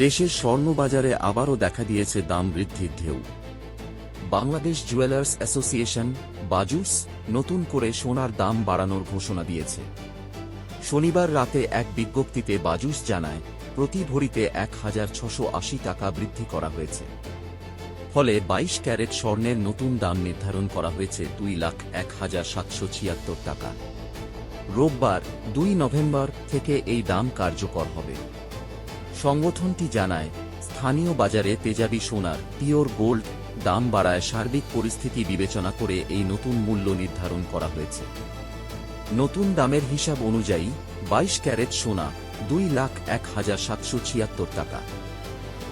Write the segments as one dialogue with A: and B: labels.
A: দেশের স্বর্ণবাজারে আবারও দেখা দিয়েছে দাম বৃদ্ধির ঢেউ। বাংলাদেশ জুয়েলার্স অ্যাসোসিয়েশন বাজুস নতুন করে সোনার দাম বাড়ানোর ঘোষণা দিয়েছে। শনিবার রাতে এক বিজ্ঞপ্তিতে বাজুস জানায়, প্রতি ভরিতে ১,৬৮০ টাকা বৃদ্ধি করা হয়েছে। ফলে ২২ ক্যারেট স্বর্ণের নতুন দাম নির্ধারণ করা হয়েছে ২,০১,৭৭৬ টাকা। রোববার ২ নভেম্বর থেকে এই দাম কার্যকর হবে। সংগঠনটি জানায়, স্থানীয় বাজারে তেজাবি সোনার পিওর গোল্ড দাম বাড়ায় সার্বিক পরিস্থিতি বিবেচনা করে এই নতুন মূল্য নির্ধারণ করা হয়েছে। নতুন দামের হিসাব অনুযায়ী ২২ ক্যারেট সোনা ২,০১,৭৭৬ টাকা,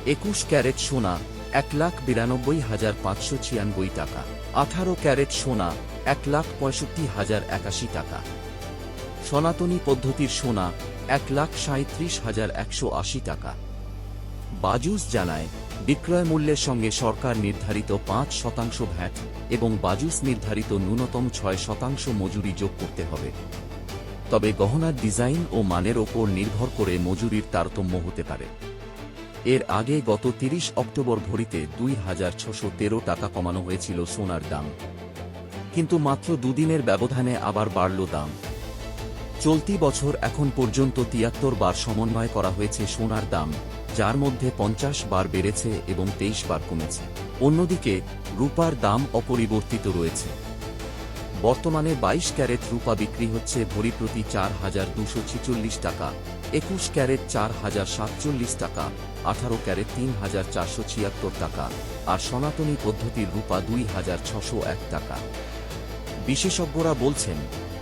A: ২১ ক্যারেট সোনা ১,৯২,৫৯৬ টাকা, ১৮ ক্যারেট সোনা ১,৬৫,০৮১ টাকা, সনাতনী পদ্ধতির সোনা ১,৩৭,১৮০ টাকা। বাজুস জানায়, বিক্রয় মূল্যের সঙ্গে সরকার নির্ধারিত ৫% ভ্যাট এবং বাজুস নির্ধারিত ন্যূনতম ৬% মজুরি যোগ করতে হবে। তবে গহনার ডিজাইন ও মানের ওপর নির্ভর করে মজুরির তারতম্য হতে পারে। এর আগে গত ৩০ অক্টোবর ভরিতে ২,৬১৩ টাকা কমানো হয়েছিল সোনার দাম, কিন্তু মাত্র দুদিনের ব্যবধানে আবার বাড়ল দাম। চলতি বছর এখন পর্যন্ত ৭৩ বার সমন্বয় করা হয়েছে সোনার দাম, যার মধ্যে ৫০ বার বেড়েছে এবং ২৩ বার কমেছে। অন্যদিকে রূপার দাম অপরিবর্তিত রয়েছে। বর্তমানে ২২ ক্যারেট রূপা বিক্রি হচ্ছে ভরি প্রতি ৪,২৪৬ টাকা, ২১ ক্যারেট ৪,০৪৭ টাকা, ১৮ ক্যারেট ৩,৪৭৬ টাকা, আর সনাতনী পদ্ধতির রূপা ২,৬০১ টাকা। বিশেষজ্ঞরা বলছেন,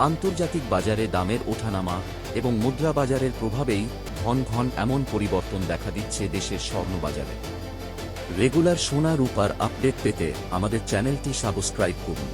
A: আন্তর্জাতিক বাজারে দামের ওঠানামা এবং মুদ্রা বাজারের প্রভাবেই ঘন ঘন এমন পরিবর্তন দেখা দিচ্ছে দেশের স্বর্ণবাজারে। রেগুলার সোনা রূপার আপডেট পেতে আমাদের চ্যানেলটি সাবস্ক্রাইব করুন।